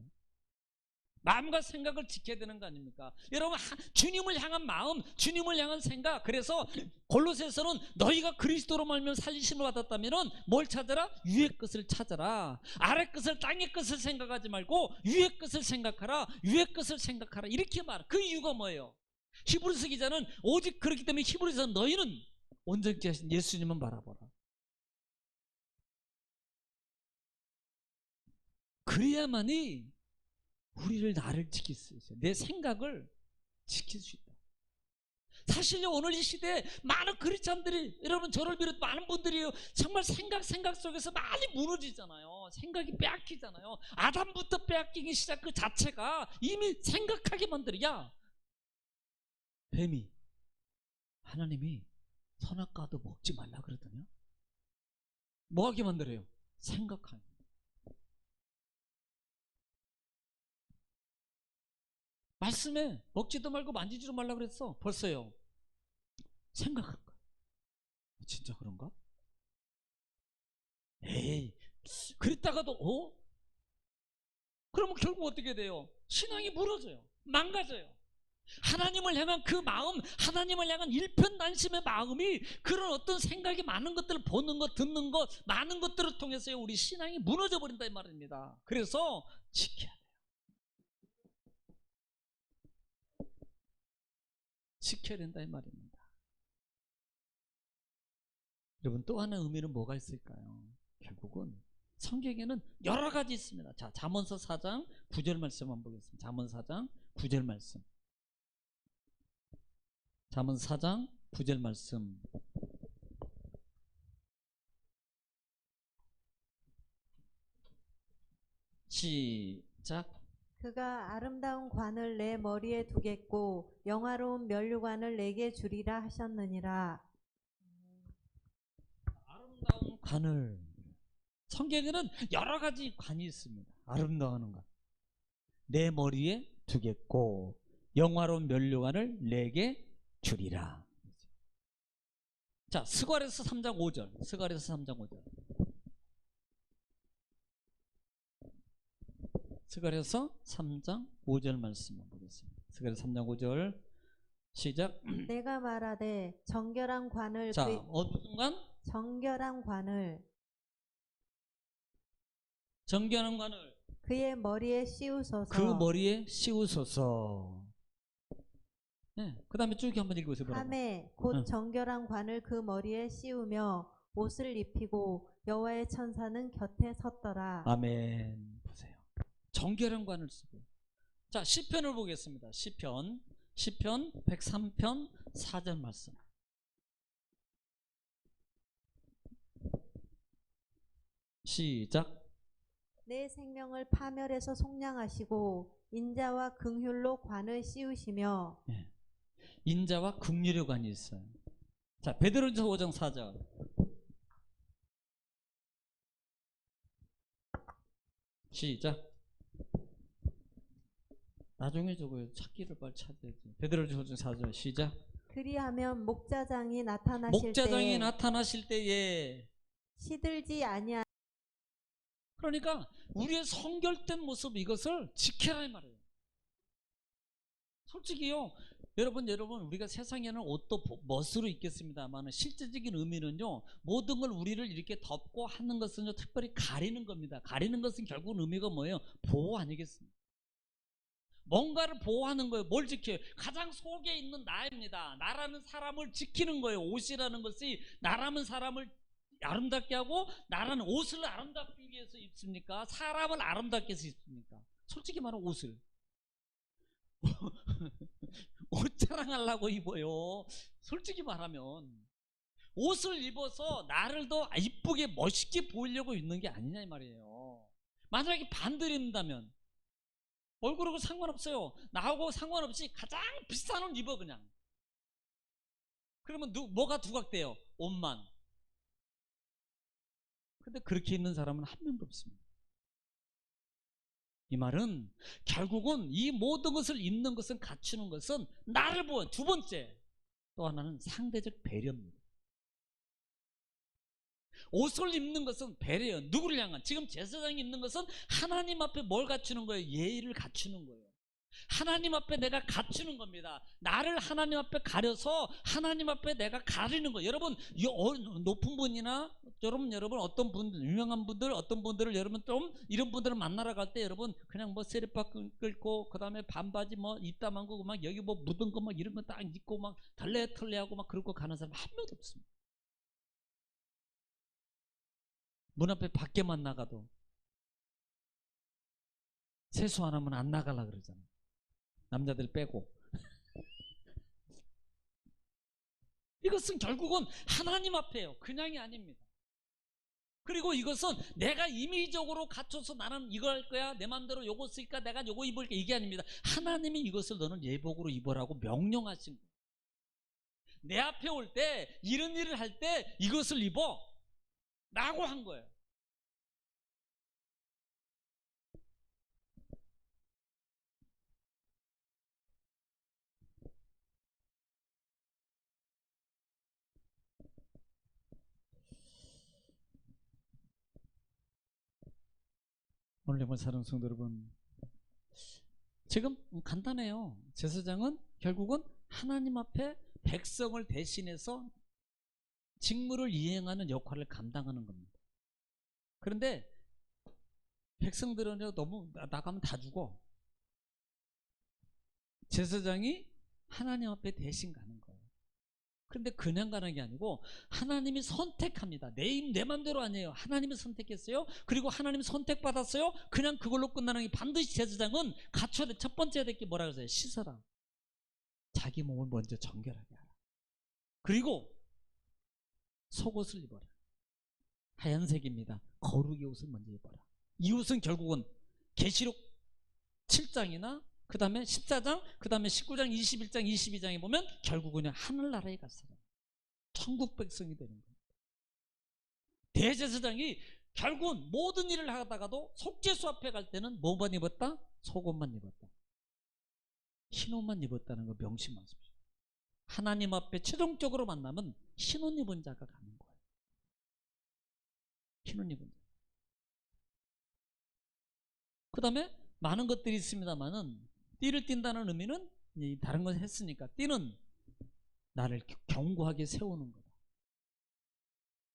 Speaker 1: 마음과 생각을 지켜야 되는 거 아닙니까? 여러분 주님을 향한 마음, 주님을 향한 생각. 그래서 골로새서는 너희가 그리스도로 말미암아 살리심을 받았다면은 뭘 찾아라? 위의 것을 찾아라. 아래 것을 땅의 것을 생각하지 말고 위의 것을 생각하라. 위의 것을 생각하라. 이렇게 말해. 그 이유가 뭐예요? 히브리서 기자는 오직 그렇기 때문에 히브리서 너희는 온전케 하신 예수님만 바라보라. 그래야만이 나를 지킬 수 있어요. 내 생각을 지킬 수 있다. 사실요 오늘 이 시대에 많은 크리스찬들이 여러분 저를 비롯 많은 분들이 정말 생각 속에서 많이 무너지잖아요. 생각이 빼앗기잖아요. 아담부터 빼앗기기 시작 그 자체가 이미 생각하게 만들어야 뱀이 하나님이 선악과도 먹지 말라 그러더냐? 뭐 하게 만들어요? 생각하게. 말씀에 먹지도 말고 만지지도 말라 그랬어. 벌써요. 생각한 거야. 진짜 그런가? 에이, 그랬다가도 그러면 결국 어떻게 돼요? 신앙이 무너져요. 망가져요. 하나님을 향한 그 마음, 하나님을 향한 일편단심의 마음이 그런 어떤 생각이 많은 것들을 보는 것, 듣는 것, 많은 것들을 통해서 우리 신앙이 무너져 버린다 이 말입니다. 그래서 지켜야 돼요. 지켜야 된다 이 말입니다. 여러분, 또 하나의 의미는 뭐가 있을까요? 결국은 성경에는 여러 가지 있습니다. 자, 잠언서 4장 9절 말씀 한번 보겠습니다. 잠언 4장 9절 말씀. 잠언 4장 9절 말씀. 시작.
Speaker 2: 그가 아름다운 관을 내 머리에 두겠고 영화로운 면류관을 내게 주리라 하셨느니라.
Speaker 1: 아름다운 관을, 성경에는 여러 가지 관이 있습니다. 아름다운 관, 내 머리에 두겠고 영화로운 면류관을 내게 주리라. 자, 스가랴서 3장 5절. 스가랴서 3장 5절. 스가랴서 3장 5절 말씀 한번 보겠습니다. 스가랴서 3장 5절 시작.
Speaker 2: 내가 말하되 정결한 관을
Speaker 1: 자, 어떤 관?
Speaker 2: 정결한 관을
Speaker 1: 정결한 관을
Speaker 2: 그의 머리에 씌우소서.
Speaker 1: 그 머리에 씌우소서. 네, 그 다음에 쭉 한번 읽어보세요. 뭐라고?
Speaker 2: 함에 곧
Speaker 1: 응.
Speaker 2: 정결한 관을 그 머리에 씌우며 옷을 입히고 여호와의 천사는 곁에 섰더라.
Speaker 1: 아멘. 보세요. 정결한 관을 쓰고. 자, 시편을 보겠습니다. 시편 103편 4절 말씀. 시작.
Speaker 2: 내 생명을 파멸해서 속량하시고 인자와 긍휼로 관을 씌우시며.
Speaker 1: 네. 인자와 긍휼의 관이 있어요. 자, 베드로전서 5장 4절. 시작. 나중에 저거 찾기를 빨리 찾아야지. 베드로전서 5장 4절 시작.
Speaker 2: 그리하면 목자장이 나타나실
Speaker 1: 목자장이
Speaker 2: 때에
Speaker 1: 나타나실 때에,
Speaker 2: 시들지 아니하.
Speaker 1: 그러니까 우리의 성결된 모습, 이것을 지켜라 이 말이에요. 솔직히요, 여러분 우리가 세상에는 옷도 멋으로 입겠습니다만 실제적인 의미는요, 모든 걸 우리를 이렇게 덮고 하는 것은요, 특별히 가리는 겁니다. 가리는 것은 결국은 의미가 뭐예요? 보호 아니겠습니까? 뭔가를 보호하는 거예요. 뭘 지켜요? 가장 속에 있는 나입니다. 나라는 사람을 지키는 거예요. 옷이라는 것이 나라는 사람을 아름답게 하고, 나라는 옷을 아름답게 위해서 입습니까? 사람을 아름답게 해서 입습니까? 솔직히 말하면 옷을 옷 자랑하려고 입어요. 솔직히 말하면 옷을 입어서 나를 더 이쁘게 멋있게 보이려고 입는 게 아니냐 이 말이에요. 만약에 반대로 입는다면 얼굴하고 상관없어요. 나하고 상관없이 가장 비싼 옷 입어 그냥. 그러면 뭐가 두각돼요? 옷만. 근데 그렇게 입는 사람은 한 명도 없습니다. 이 말은 결국은 이 모든 것을 입는 것은, 갖추는 것은 나를 보여. 두 번째, 또 하나는 상대적 배려입니다. 옷을 입는 것은 배려예요. 누구를 향한? 지금 제사장이 입는 것은 하나님 앞에 뭘 갖추는 거예요? 예의를 갖추는 거예요. 하나님 앞에 내가 갖추는 겁니다. 나를 하나님 앞에 가려서 하나님 앞에 내가 가리는 거예요. 여러분, 높은 분이나 여러분 어떤 분들, 유명한 분들, 어떤 분들을 여러분 좀 이런 분들을 만나러 갈 때 여러분 그냥 뭐 세리파 끌고 그 다음에 반바지 뭐 입다 만고 막 여기 뭐 묻은 거 막 이런 거 딱 입고 막 덜레털레하고 막 그러고 가는 사람 한 명도 없습니다. 문 앞에 밖에만 나가도 세수 안 하면 안 나가려 그러잖아요. 남자들 빼고. 이것은 결국은 하나님 앞에요. 그냥이 아닙니다. 그리고 이것은 내가 임의적으로 갖춰서 나는 이거 할 거야, 내 마음대로 요거 쓸까, 내가 요거 입을까, 이게 아닙니다. 하나님이 이것을 너는 예복으로 입으라고 명령하신 거예요. 내 앞에 올 때, 이런 일을 할 때 이것을 입어 라고 한 거예요. 오늘 정말 사랑하는 성도 여러분, 지금 간단해요. 제사장은 결국은 하나님 앞에 백성을 대신해서 직무를 이행하는 역할을 감당하는 겁니다. 그런데 백성들은 너무 나가면 다 죽어. 제사장이 하나님 앞에 대신 가는 거예요. 그런데 그냥 가는 게 아니고 하나님이 선택합니다. 내 맘대로 아니에요. 하나님이 선택했어요. 그리고 하나님이 선택받았어요. 그냥 그걸로 끝나는 게 반드시 제사장은 갖춰야 돼. 첫 번째 될 게 뭐라 그러세요? 씻어라. 자기 몸을 먼저 정결하게 하라. 그리고 속옷을 입어라. 하얀색입니다. 거룩의 옷을 먼저 입어라. 이 옷은 결국은 계시록 7장이나 그 다음에 14장, 그 다음에 19장, 21장, 22장에 보면 결국은 하늘나라에 갈 사람, 천국 백성이 되는 거예요. 대제사장이 결국은 모든 일을 하다가도 속죄소 앞에 갈 때는 뭐만 입었다? 속옷만 입었다. 흰 옷만 입었다는 거 명심하십시오. 하나님 앞에 최종적으로 만나면 흰 옷 입은 자가 가는 거예요. 흰 옷 입은 자. 그 다음에 많은 것들이 있습니다만은 띠를 띈다는 의미는 다른 걸 했으니까 띠는 나를 견고하게 세우는 거다.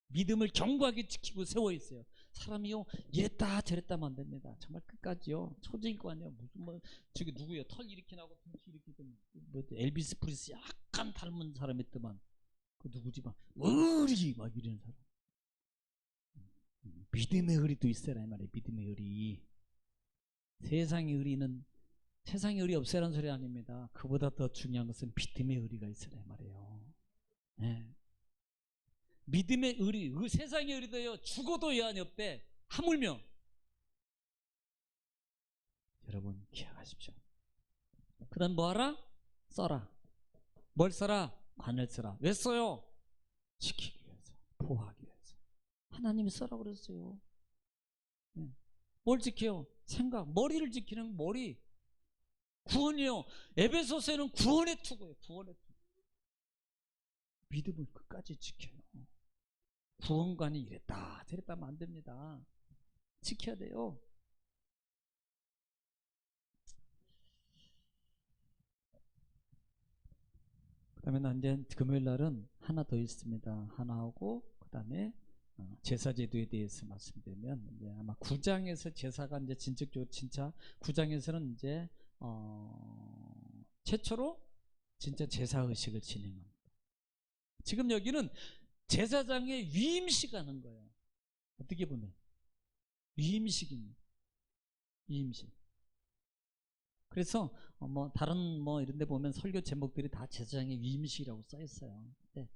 Speaker 1: 믿음을 견고하게 지키고 세워 있어요. 사람이요 이랬다 저랬다 하면 안 됩니다. 정말 끝까지요. 초진권이요 무슨 뭐 저기 누구요 털 이렇게 나고 등치 이렇게 좀 뭐 엘비스 프리스 약간 닮은 사람 있더만 그 누구지 막 의리 막 이러는 사람. 믿음의 의리도 있어라 이 말이에요. 믿음의 의리. 세상의 의리는 세상의 의리 없애라는 소리 아닙니다. 그보다 더 중요한 것은 믿음의 의리가 있어라 이 말이에요. 네. 믿음의 의리, 그 세상의 의리도요 죽어도 여한이 없대. 하물며 여러분 기억하십시오. 그 다음 뭐하라? 써라. 뭘 써라? 관을 써라. 왜 써요? 지키기 위해서, 보호하기 위해서. 하나님이 써라고 그랬어요. 네. 뭘 지켜요? 생각, 머리를 지키는 머리. 구원이요. 에베소서에는 구원의 투구예요. 구원의 투구. 믿음을 끝까지 지켜요. 구원관이 이랬다 저랬다 하면 안 됩니다. 지켜야 돼요. 그 다음에 이제 금요일 날은 하나 더 있습니다. 하나 하고 그 다음에 제사제도에 대해서 말씀드리면 이제 아마 9장에서 제사가 이제 진짜 9장에서는 이제 최초로 진짜 제사 의식을 진행합니다. 지금 여기는 제사장의 위임식 하는 거예요. 어떻게 보면 위임식입니다. 위임식. 그래서 뭐 다른 뭐 이런 데 보면 설교 제목들이 다 제사장의 위임식이라고 써 있어요. 근데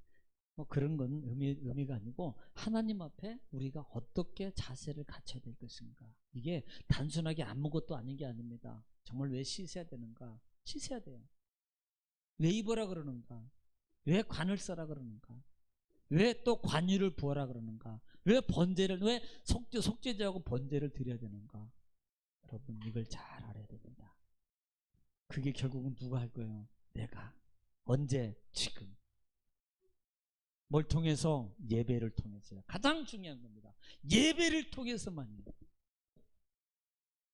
Speaker 1: 뭐 그런 건 의미가 아니고 하나님 앞에 우리가 어떻게 자세를 갖춰야 될 것인가. 이게 단순하게 아무것도 아닌 게 아닙니다. 정말 왜 씻어야 되는가? 씻어야 돼요. 왜 입으라 그러는가? 왜 관을 써라 그러는가? 왜 또 관유를 부어라 그러는가? 왜 속죄제하고 번제를 드려야 되는가? 여러분 이걸 잘 알아야 됩니다. 그게 결국은 누가 할 거예요? 내가. 언제? 지금. 뭘 통해서? 예배를 통해서요. 가장 중요한 겁니다. 예배를 통해서만요.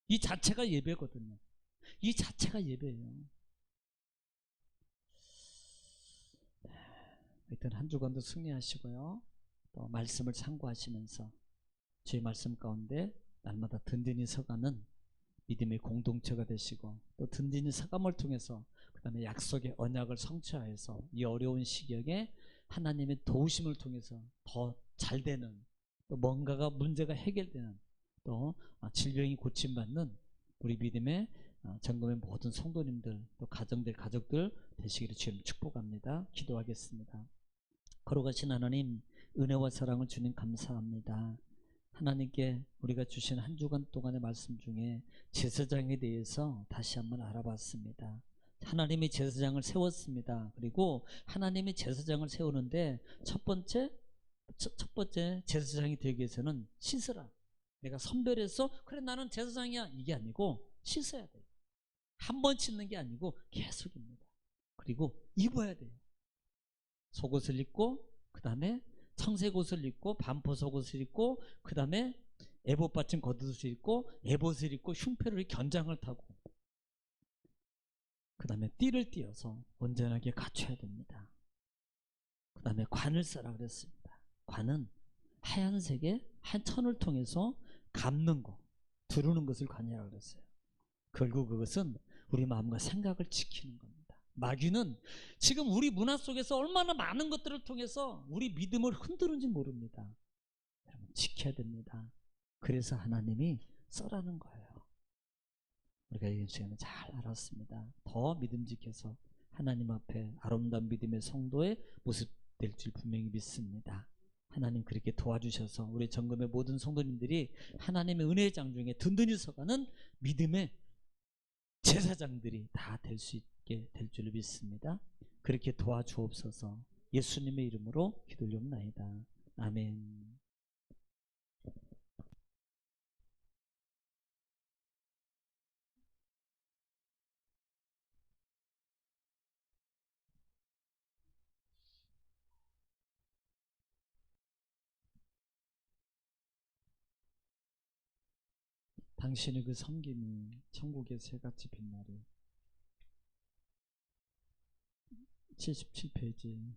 Speaker 1: 이 자체가 예배거든요. 이 자체가 예배예요. 하여튼 한 주간도 승리하시고요. 또 말씀을 참고하시면서 주의 말씀 가운데 날마다 든든히 서가는 믿음의 공동체가 되시고 또 든든히 서감을 통해서 그 다음에 약속의 언약을 성취하여서 이 어려운 시기에 하나님의 도우심을 통해서 더 잘 되는 또 뭔가가 문제가 해결되는 또 질병이 고침받는 우리 믿음의 전금의 모든 성도님들 또 가족들 되시기를 주님 축복합니다. 기도하겠습니다. 거룩하신 하나님 은혜와 사랑을 주님 감사합니다. 하나님께 우리가 주신 한 주간 동안의 말씀 중에 제사장에 대해서 다시 한번 알아봤습니다. 하나님이 제사장을 세웠습니다. 그리고 하나님이 제사장을 세우는데 첫 번째 제사장이 되기 위해서는 씻으라. 내가 선별해서 그래 나는 제사장이야 이게 아니고 씻어야 돼요. 한 번 씻는 게 아니고 계속입니다. 그리고 입어야 돼요. 속옷을 입고 그 다음에 청색 옷을 입고 반포 속옷을 입고 그 다음에 에봇 받침 겉옷을 입고 에봇을 입고 흉패를 견장을 타고 그 다음에 띠를 띄어서 온전하게 갖춰야 됩니다. 그 다음에 관을 써라 그랬습니다. 관은 하얀색의 한 천을 통해서 감는 거, 두르는 것을 관이라고 그랬어요. 결국 그것은 우리 마음과 생각을 지키는 겁니다. 마귀는 지금 우리 문화 속에서 얼마나 많은 것들을 통해서 우리 믿음을 흔드는지 모릅니다. 여러분 지켜야 됩니다. 그래서 하나님이 써라는 거예요. 우리가 이 시간에 잘 알았습니다. 더 믿음직해서 하나님 앞에 아름다운 믿음의 성도의 모습 될 줄 분명히 믿습니다. 하나님 그렇게 도와주셔서 우리 정금의 모든 성도님들이 하나님의 은혜의 장 중에 든든히 서가는 믿음의 제사장들이 다 될 수 있게 될 줄 믿습니다. 그렇게 도와주옵소서. 예수님의 이름으로 기도올리옵나이다. 아멘. 당신의 그 섬김이 천국의 새같이 빛나리. 77페이지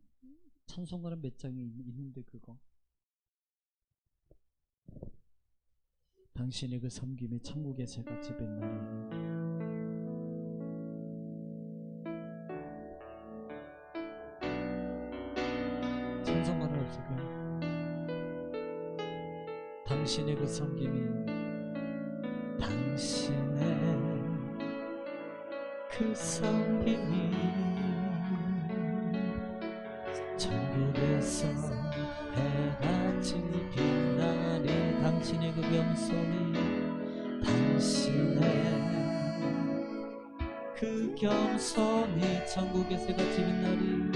Speaker 1: 찬송가는 몇 장이 있는데 그거 당신의 그 섬김이 천국의 새같이 빛나리. 찬송가는 없을까요? 당신의 그 섬김이 당신의 그 섬김이 천국에서 해같이 빛나리. 당신의 그 겸손이 당신의 그 겸손이 천국에서 해같이 빛나리.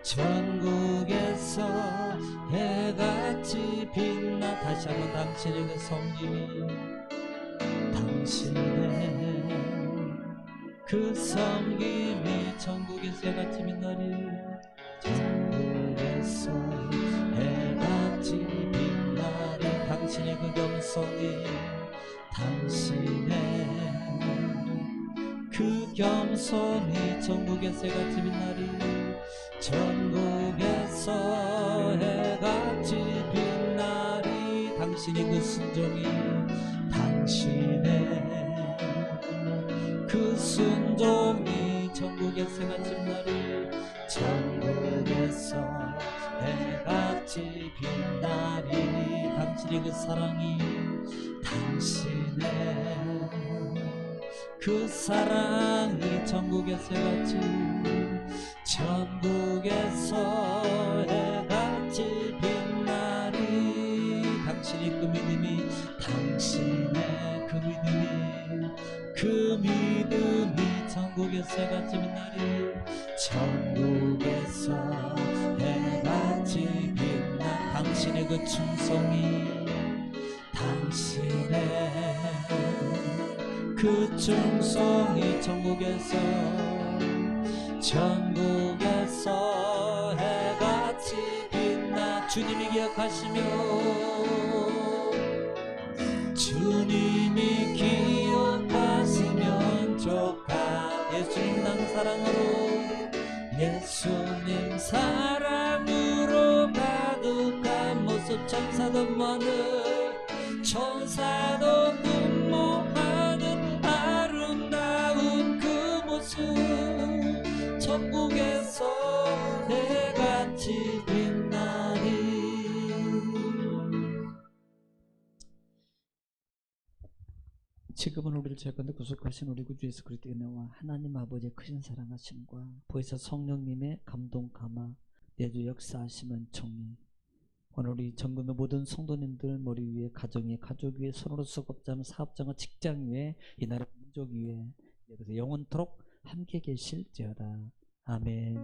Speaker 1: 천국에서 해같이 빛나. 다시 한번 당신의 그 섬김이 당신의 그 섬김이 천국에서 해같이 빛나리. 천국에서 해같이 빛나리. 당신의 그 겸손이 당신의 그 겸손이 천국에서 해같이 빛나리. 천국에서 해같이 빛나리. 당신의 그 순종이 당신의 그 순종이 천국에서 해같이 빛나리. 천국에서 해같이 빛나리. 당신의 그 사랑이 당신의 그 사랑이 천국에서 해같이 천국에서 해같이 빛나리. 당신의 그 믿음이 당신의 그 믿음이 천국에서 해같이 빛나리. 천국에서 해같이 빛나. 당신의 그 충성이 당신의 그 충성이 천국에서 해같이 빛나. 주님이 기억하시며 주님이 기억하시면 좋다. 예수님 난 사랑으로 예수님 사랑으로 가득한 모습. 천사도 많은 천사도 눈물하는 아름다운 그 모습. 천국에서 해같이 빛나리. 지금은 우리를 죄가운데 구속하신 우리 구주 예수 그리스도의 은혜와 하나님 아버지의 크신 사랑하심과 보혜사 성령님의 감동 감화 내주 역사하심은 총리 오늘 우리 전금의 모든 성도님들 머리 위에 가정 위에 가족 위에 손으로 수급자는 사업장과 직장 위에 이 나라 민족 위에 영원토록 함께 계실지어다. 아멘.